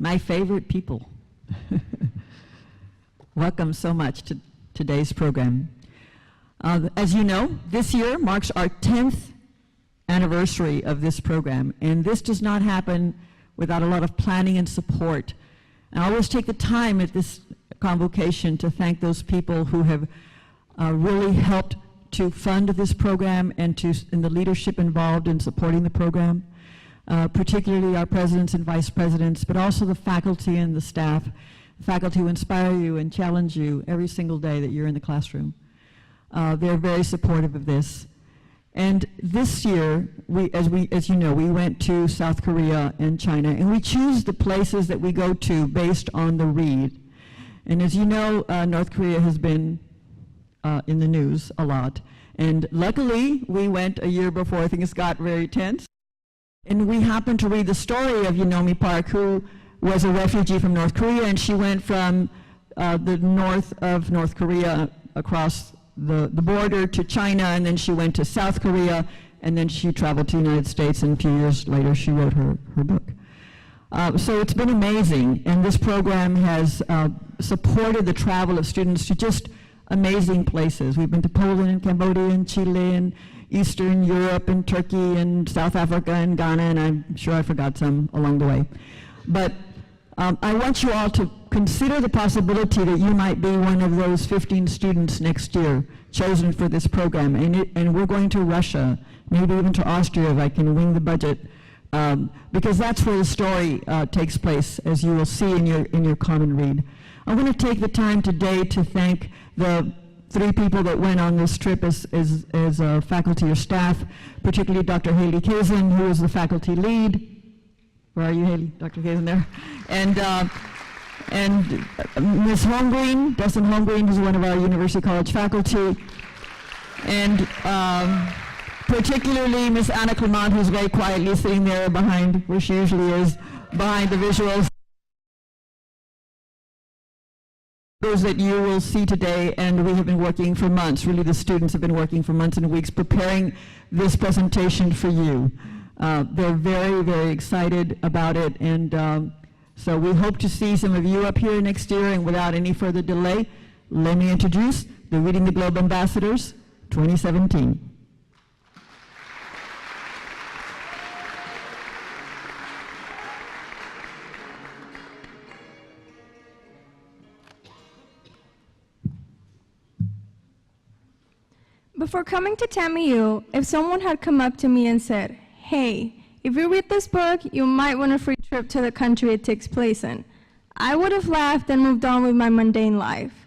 my favorite people. Welcome so much to today's program. As you know, this year marks our 10th anniversary of this program, and this does not happen without a lot of planning and support. And I always take the time at this convocation to thank those people who have really helped to fund this program and the leadership involved in supporting the program, particularly our presidents and vice presidents, but also the faculty and the staff, faculty who inspire you and challenge you every single day that you're in the classroom. They're very supportive of this. And this year, as you know, we went to South Korea and China, and we choose the places that we go to based on the read. And as you know, North Korea has been in the news a lot. And luckily, we went a year before things got very tense. And we happened to read the story of Yeonmi Park, who was a refugee from North Korea, and she went from the north of North Korea across the border to China, and then she went to South Korea, and then she traveled to the United States, and a few years later she wrote her book. So it's been amazing, and this program has supported the travel of students to just amazing places. We've been to Poland and Cambodia and Chile and Eastern Europe and Turkey and South Africa and Ghana, and I'm sure I forgot some along the way. But I want you all to consider the possibility that you might be one of those 15 students next year chosen for this program. And we're going to Russia, maybe even to Austria if I can wing the budget, because that's where the story takes place, as you will see in your common read. I'm going to take the time today to thank the 3 people that went on this trip as faculty or staff, particularly Dr. Haley Kazin, who is the faculty lead. Where are you, Haley? Dr. Kazin there. And Ms. Holmgreen, Dustin Holmgreen, who's one of our University College faculty. And particularly Ms. Anna Clement, who's very quietly sitting there behind, where she usually is, behind the visuals. Those that you will see today, and we have been working for months, really the students have been working for months and weeks preparing this presentation for you. They're very, very excited about it, and so we hope to see some of you up here next year, and without any further delay, let me introduce the Reading the Globe Ambassadors 2017. Before coming to TAMIU, if someone had come up to me and said, "Hey, if you read this book, you might win a free trip to the country it takes place in," I would have laughed and moved on with my mundane life.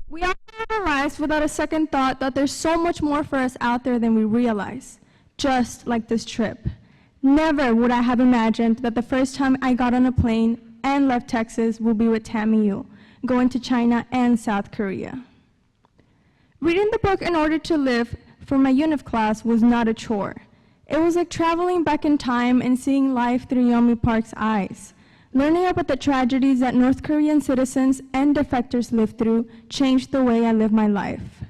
We often realize without a second thought that there's so much more for us out there than we realize, just like this trip. Never would I have imagined that the first time I got on a plane and left Texas would be with TAMIU, going to China and South Korea. Reading the book in order to live for my UNIF class was not a chore. It was like traveling back in time and seeing life through Yeonmi Park's eyes. Learning about the tragedies that North Korean citizens and defectors lived through changed the way I live my life.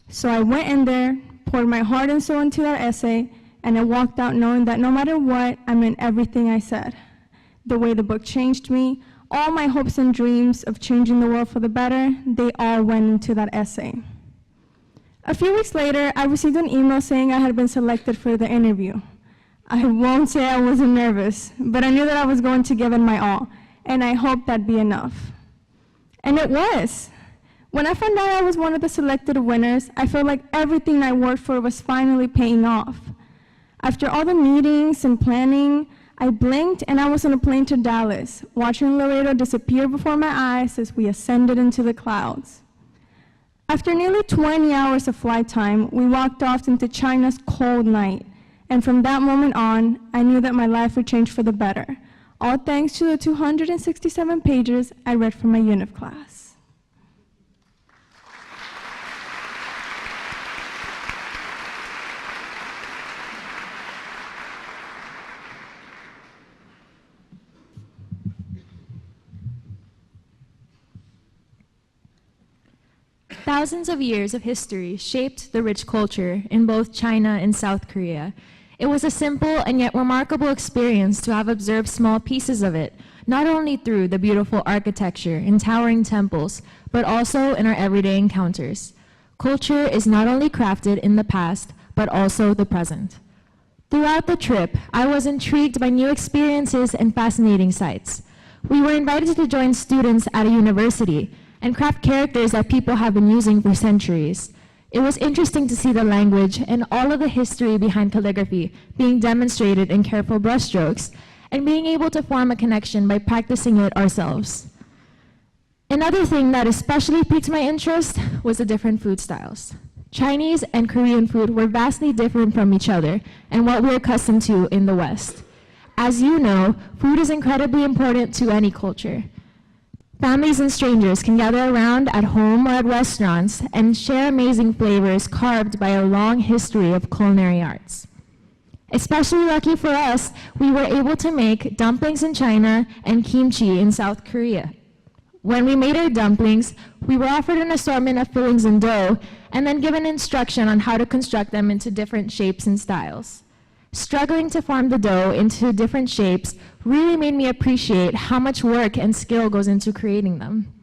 So I went in there, poured my heart and soul into that essay, and I walked out knowing that no matter what, I meant everything I said. The way the book changed me, all my hopes and dreams of changing the world for the better, they all went into that essay. A few weeks later, I received an email saying I had been selected for the interview. I won't say I wasn't nervous, but I knew that I was going to give it my all, and I hoped that'd be enough. And it was. When I found out I was one of the selected winners, I felt like everything I worked for was finally paying off. After all the meetings and planning, I blinked and I was on a plane to Dallas, watching Laredo disappear before my eyes as we ascended into the clouds. After nearly 20 hours of flight time, we walked off into China's cold night, and from that moment on, I knew that my life would change for the better, all thanks to the 267 pages I read from my UNIF class. Thousands of years of history shaped the rich culture in both China and South Korea. It was a simple and yet remarkable experience to have observed small pieces of it, not only through the beautiful architecture and towering temples, but also in our everyday encounters. Culture is not only crafted in the past, but also the present. Throughout the trip, I was intrigued by new experiences and fascinating sights. We were invited to join students at a university and craft characters that people have been using for centuries. It was interesting to see the language and all of the history behind calligraphy being demonstrated in careful brushstrokes and being able to form a connection by practicing it ourselves. Another thing that especially piqued my interest was the different food styles. Chinese and Korean food were vastly different from each other and what we're accustomed to in the West. As you know, food is incredibly important to any culture. Families and strangers can gather around at home or at restaurants and share amazing flavors carved by a long history of culinary arts. Especially lucky for us, we were able to make dumplings in China and kimchi in South Korea. When we made our dumplings, we were offered an assortment of fillings and dough, and then given instruction on how to construct them into different shapes and styles. Struggling to form the dough into different shapes really made me appreciate how much work and skill goes into creating them.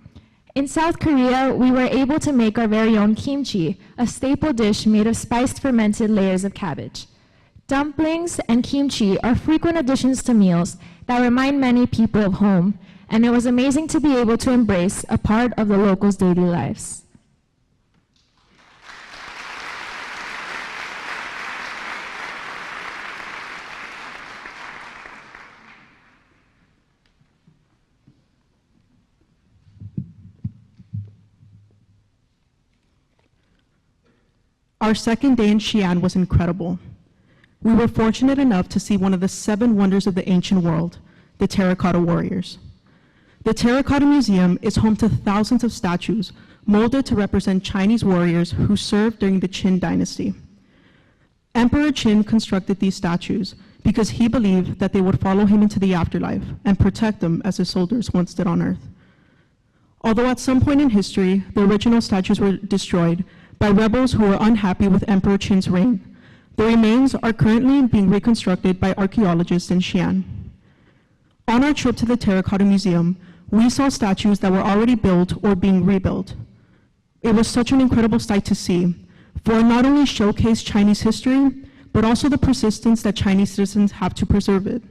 In South Korea, we were able to make our very own kimchi, a staple dish made of spiced fermented layers of cabbage. Dumplings and kimchi are frequent additions to meals that remind many people of home, and it was amazing to be able to embrace a part of the locals' daily lives. Our second day in Xi'an was incredible. We were fortunate enough to see one of the 7 wonders of the ancient world, the Terracotta Warriors. The Terracotta Museum is home to thousands of statues molded to represent Chinese warriors who served during the Qin dynasty. Emperor Qin constructed these statues because he believed that they would follow him into the afterlife and protect them as his soldiers once did on Earth. Although at some point in history, the original statues were destroyed by rebels who were unhappy with Emperor Qin's reign, the remains are currently being reconstructed by archaeologists in Xi'an. On our trip to the Terracotta Museum, we saw statues that were already built or being rebuilt. It was such an incredible sight to see, for it not only showcased Chinese history, but also the persistence that Chinese citizens have to preserve it.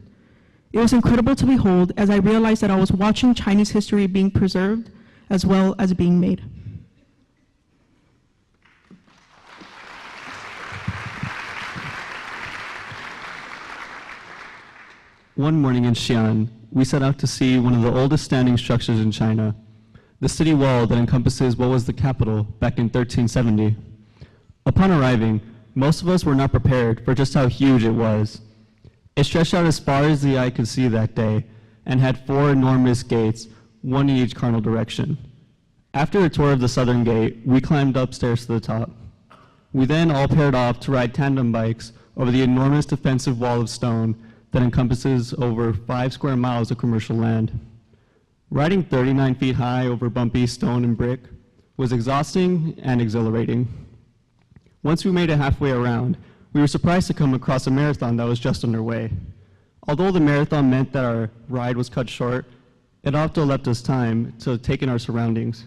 It was incredible to behold as I realized that I was watching Chinese history being preserved as well as being made. One morning in Xi'an, we set out to see one of the oldest standing structures in China, the city wall that encompasses what was the capital back in 1370. Upon arriving, most of us were not prepared for just how huge it was. It stretched out as far as the eye could see that day and had 4 enormous gates, one in each cardinal direction. After a tour of the southern gate, we climbed upstairs to the top. We then all paired off to ride tandem bikes over the enormous defensive wall of stone that encompasses over 5 square miles of commercial land. Riding 39 feet high over bumpy stone and brick was exhausting and exhilarating. Once we made it halfway around, we were surprised to come across a marathon that was just underway. Although the marathon meant that our ride was cut short, it also left us time to take in our surroundings.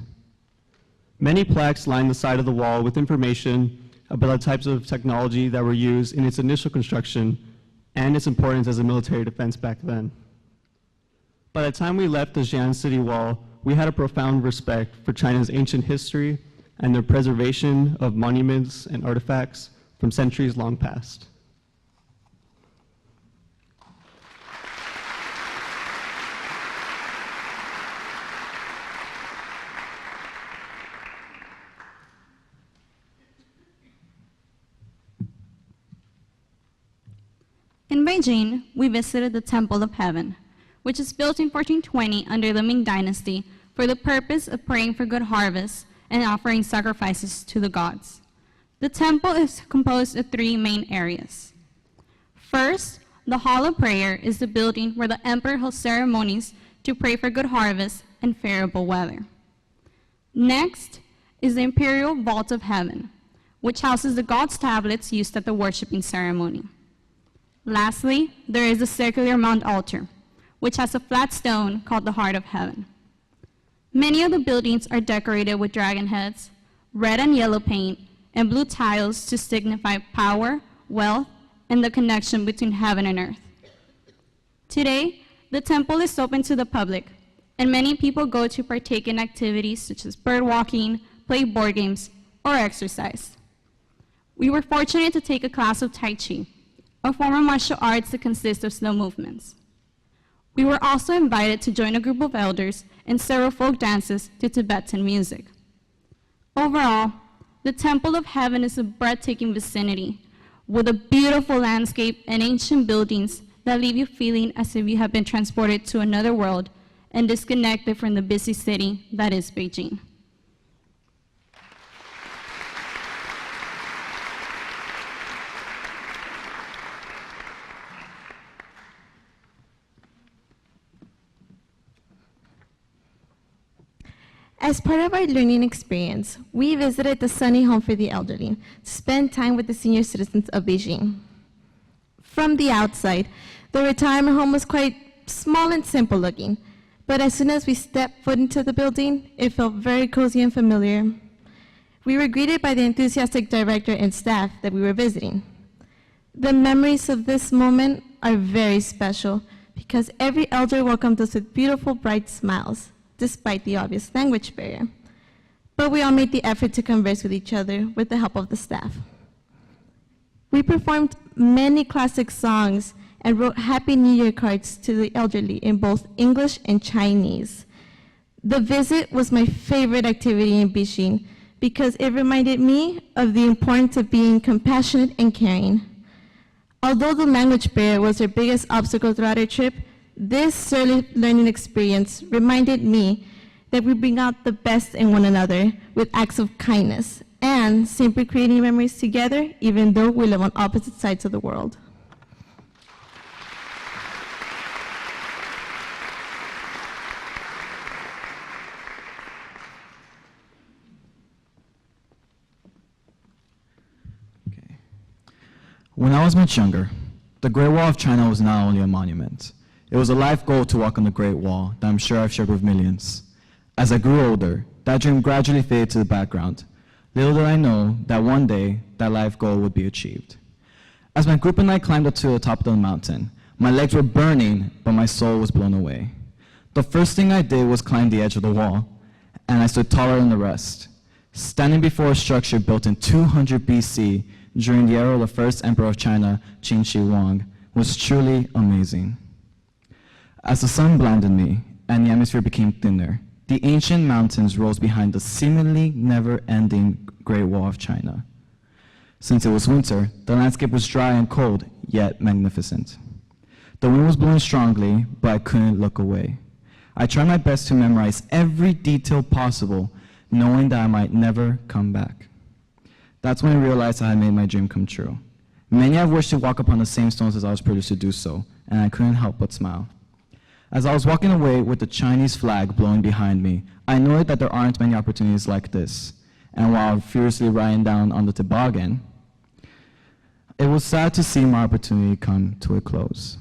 Many plaques lined the side of the wall with information about the types of technology that were used in its initial construction and its importance as a military defense back then. By the time we left the Xi'an city wall, we had a profound respect for China's ancient history and the preservation of monuments and artifacts from centuries long past. In Beijing, we visited the Temple of Heaven, which was built in 1420 under the Ming Dynasty for the purpose of praying for good harvests and offering sacrifices to the gods. The temple is composed of 3 main areas. First, the Hall of Prayer is the building where the emperor holds ceremonies to pray for good harvests and favorable weather. Next is the Imperial Vault of Heaven, which houses the gods' tablets used at the worshiping ceremony. Lastly, there is the circular mount altar, which has a flat stone called the Heart of Heaven. Many of the buildings are decorated with dragon heads, red and yellow paint, and blue tiles to signify power, wealth, and the connection between heaven and earth. Today, the temple is open to the public, and many people go to partake in activities such as bird walking, play board games, or exercise. We were fortunate to take a class of Tai Chi, a form of martial arts that consists of slow movements. We were also invited to join a group of elders in several folk dances to Tibetan music. Overall, the Temple of Heaven is a breathtaking vicinity with a beautiful landscape and ancient buildings that leave you feeling as if you have been transported to another world and disconnected from the busy city that is Beijing. As part of our learning experience, we visited the Sunny Home for the Elderly to spend time with the senior citizens of Beijing. From the outside, the retirement home was quite small and simple looking, but as soon as we stepped foot into the building, it felt very cozy and familiar. We were greeted by the enthusiastic director and staff that we were visiting. The memories of this moment are very special because every elder welcomed us with beautiful, bright smiles, despite the obvious language barrier. But we all made the effort to converse with each other with the help of the staff. We performed many classic songs and wrote Happy New Year cards to the elderly in both English and Chinese. The visit was my favorite activity in Beijing because it reminded me of the importance of being compassionate and caring. Although the language barrier was our biggest obstacle throughout our trip, this early learning experience reminded me that we bring out the best in one another with acts of kindness and simply creating memories together, even though we live on opposite sides of the world. When I was much younger, the Great Wall of China was not only a monument. It was a life goal to walk on the Great Wall that I'm sure I've shared with millions. As I grew older, that dream gradually faded to the background. Little did I know that one day, that life goal would be achieved. As my group and I climbed up to the top of the mountain, my legs were burning, but my soul was blown away. The first thing I did was climb the edge of the wall, and I stood taller than the rest. Standing before a structure built in 200 BC during the era of the first emperor of China, Qin Shi Huang, was truly amazing. As the sun blinded me and the atmosphere became thinner, the ancient mountains rose behind the seemingly never-ending Great Wall of China. Since it was winter, the landscape was dry and cold, yet magnificent. The wind was blowing strongly, but I couldn't look away. I tried my best to memorize every detail possible, knowing that I might never come back. That's when I realized I had made my dream come true. Many have wished to walk upon the same stones as I was privileged to do so, and I couldn't help but smile. As I was walking away with the Chinese flag blowing behind me, I noted that there aren't many opportunities like this. And while furiously riding down on the toboggan, it was sad to see my opportunity come to a close.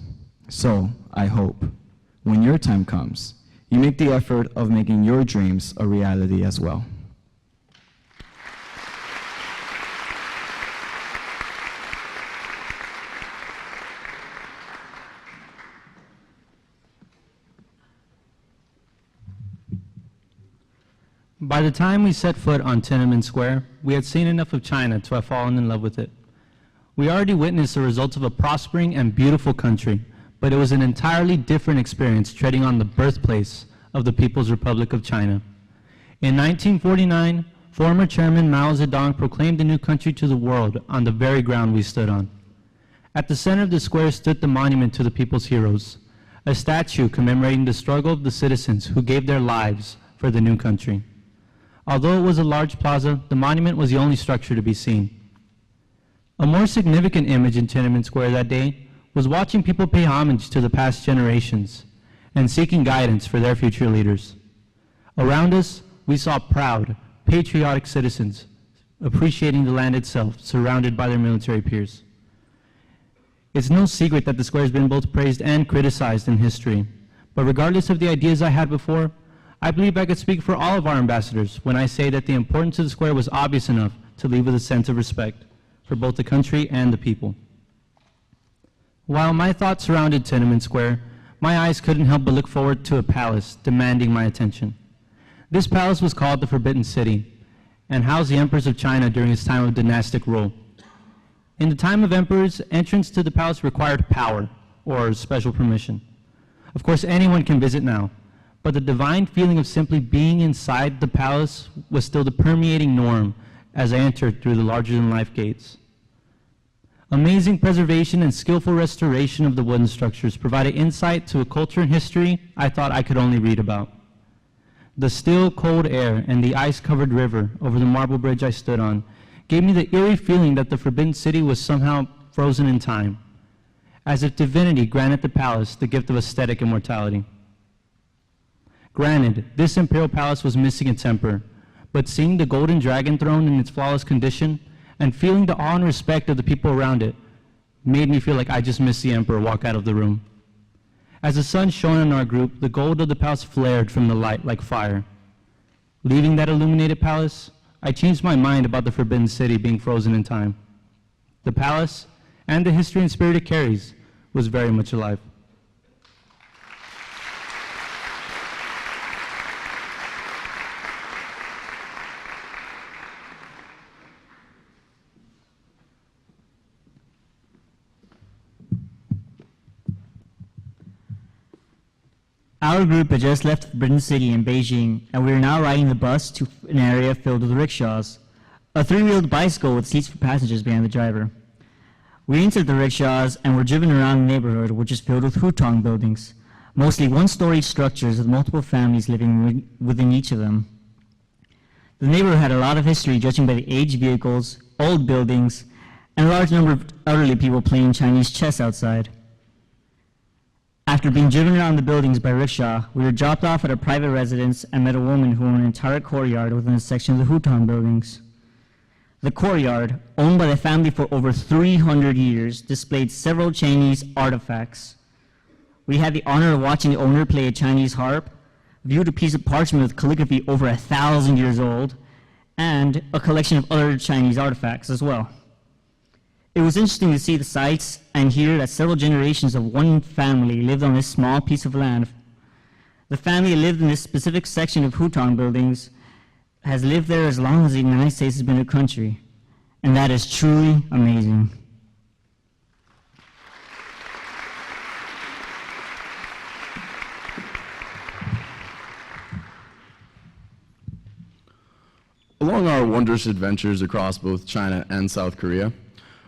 So, I hope, when your time comes, you make the effort of making your dreams a reality as well. By the time we set foot on Tiananmen Square, we had seen enough of China to have fallen in love with it. We already witnessed the results of a prospering and beautiful country, but it was an entirely different experience treading on the birthplace of the People's Republic of China. In 1949, former Chairman Mao Zedong proclaimed the new country to the world on the very ground we stood on. At the center of the square stood the monument to the people's heroes, a statue commemorating the struggle of the citizens who gave their lives for the new country. Although it was a large plaza, the monument was the only structure to be seen. A more significant image in Tiananmen Square that day was watching people pay homage to the past generations and seeking guidance for their future leaders. Around us, we saw proud, patriotic citizens appreciating the land itself, surrounded by their military peers. It's no secret that the square has been both praised and criticized in history. But regardless of the ideas I had before, I believe I could speak for all of our ambassadors when I say that the importance of the square was obvious enough to leave with a sense of respect for both the country and the people. While my thoughts surrounded Tiananmen Square, my eyes couldn't help but look forward to a palace demanding my attention. This palace was called the Forbidden City and housed the emperors of China during his time of dynastic rule. In the time of emperors, entrance to the palace required power or special permission. Of course, anyone can visit now, but the divine feeling of simply being inside the palace was still the permeating norm as I entered through the larger-than-life gates. Amazing preservation and skillful restoration of the wooden structures provided insight to a culture and history I thought I could only read about. The still, cold air and the ice-covered river over the marble bridge I stood on gave me the eerie feeling that the Forbidden City was somehow frozen in time, as if divinity granted the palace the gift of aesthetic immortality. Granted, this imperial palace was missing its emperor, but seeing the golden dragon throne in its flawless condition and feeling the awe and respect of the people around it made me feel like I just missed the emperor walk out of the room. As the sun shone on our group, the gold of the palace flared from the light like fire. Leaving that illuminated palace, I changed my mind about the Forbidden City being frozen in time. The palace, and the history and spirit it carries, was very much alive. Our group had just left the Forbidden City in Beijing, and we were now riding the bus to an area filled with rickshaws. A three-wheeled bicycle with seats for passengers behind the driver. We entered the rickshaws and were driven around the neighborhood, which is filled with hutong buildings, mostly one-story structures with multiple families living within each of them. The neighborhood had a lot of history, judging by the aged vehicles, old buildings, and a large number of elderly people playing Chinese chess outside. After being driven around the buildings by rickshaw, we were dropped off at a private residence and met a woman who owned an entire courtyard within a section of the hutong buildings. The courtyard, owned by the family for over 300 years, displayed several Chinese artifacts. We had the honor of watching the owner play a Chinese harp, viewed a piece of parchment with calligraphy over 1,000 years old, and a collection of other Chinese artifacts as well. It was interesting to see the sights and hear that several generations of one family lived on this small piece of land. The family that lived in this specific section of hutong buildings has lived there as long as the United States has been a country, and that is truly amazing. Along our wondrous adventures across both China and South Korea,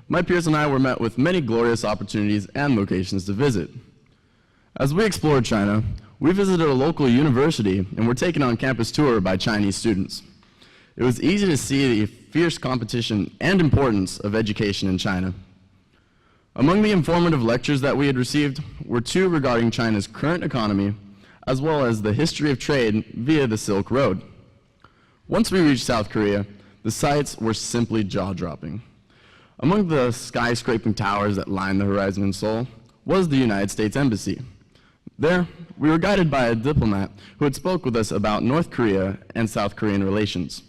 my peers and I were met with many glorious opportunities and locations to visit. As we explored China, we visited a local university and were taken on campus tour by Chinese students. It was easy to see the fierce competition and importance of education in China. Among the informative lectures that we had received were two regarding China's current economy, as well as the history of trade via the Silk Road. Once we reached South Korea, the sights were simply jaw-dropping. Among the skyscraping towers that lined the horizon in Seoul was the United States Embassy. There, we were guided by a diplomat who had spoke with us about North Korea and South Korean relations.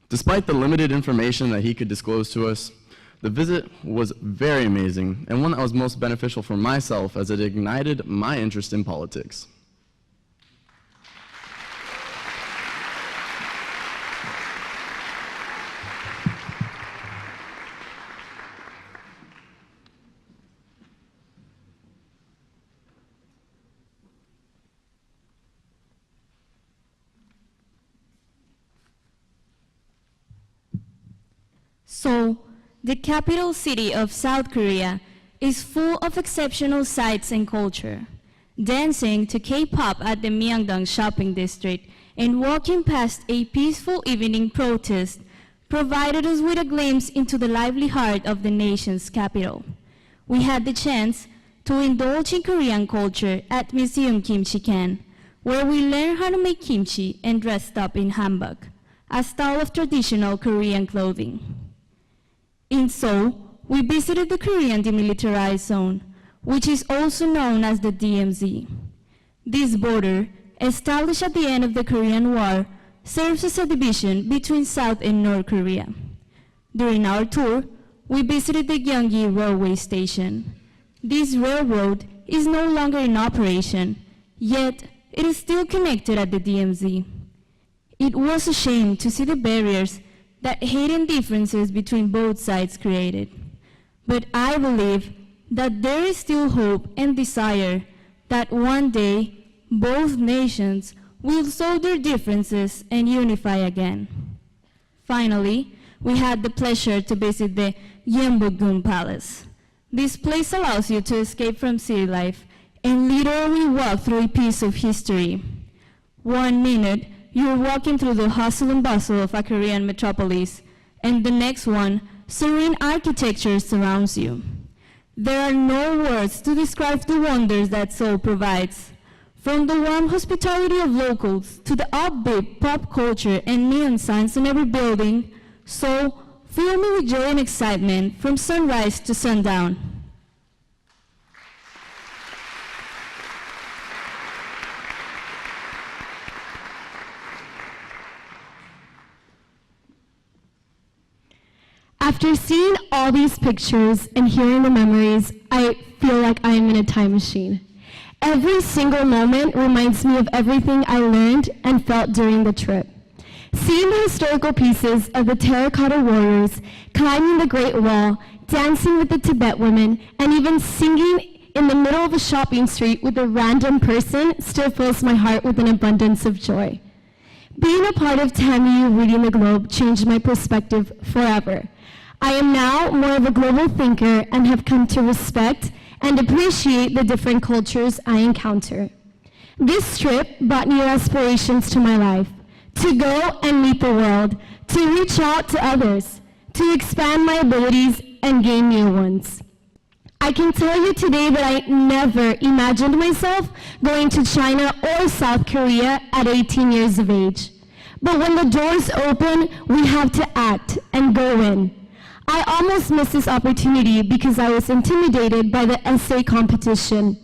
Despite the limited information that he could disclose to us, the visit was very amazing and one that was most beneficial for myself as it ignited my interest in politics. Seoul, the capital city of South Korea, is full of exceptional sights and culture. Dancing to K-pop at the Myeongdong shopping district and walking past a peaceful evening protest provided us with a glimpse into the lively heart of the nation's capital. We had the chance to indulge in Korean culture at Museum Kimchi Can, where we learned how to make kimchi and dressed up in hanbok, a style of traditional Korean clothing. In Seoul, we visited the Korean Demilitarized Zone, which is also known as the DMZ. This border, established at the end of the Korean War, serves as a division between South and North Korea. During our tour, we visited the Gyeonggi railway station. This railroad is no longer in operation, yet it is still connected at the DMZ. It was a shame to see the barriers that hidden differences between both sides created. But I believe that there is still hope and desire that one day both nations will solve their differences and unify again. Finally, we had the pleasure to visit the Gyeongbokgung Palace. This place allows you to escape from city life and literally walk through a piece of history. 1 minute, you're walking through the hustle and bustle of a Korean metropolis, and the next one, serene architecture surrounds you. There are no words to describe the wonders that Seoul provides. From the warm hospitality of locals to the upbeat pop culture and neon signs in every building, Seoul filled me with joy and excitement from sunrise to sundown. After seeing all these pictures and hearing the memories, I feel like I am in a time machine. Every single moment reminds me of everything I learned and felt during the trip. Seeing the historical pieces of the terracotta warriors, climbing the Great Wall, dancing with the Tibet women, and even singing in the middle of a shopping street with a random person still fills my heart with an abundance of joy. Being a part of TAMIU Reading the Globe changed my perspective forever. I am now more of a global thinker and have come to respect and appreciate the different cultures I encounter. This trip brought new aspirations to my life, to go and meet the world, to reach out to others, to expand my abilities and gain new ones. I can tell you today that I never imagined myself going to China or South Korea at 18 years of age. But when the doors open, we have to act and go in. I almost missed this opportunity because I was intimidated by the essay competition.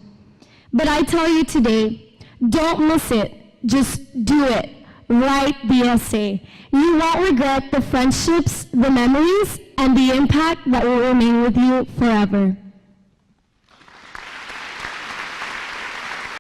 But I tell you today, don't miss it. Just do it. Write the essay. You won't regret the friendships, the memories, and the impact that will remain with you forever.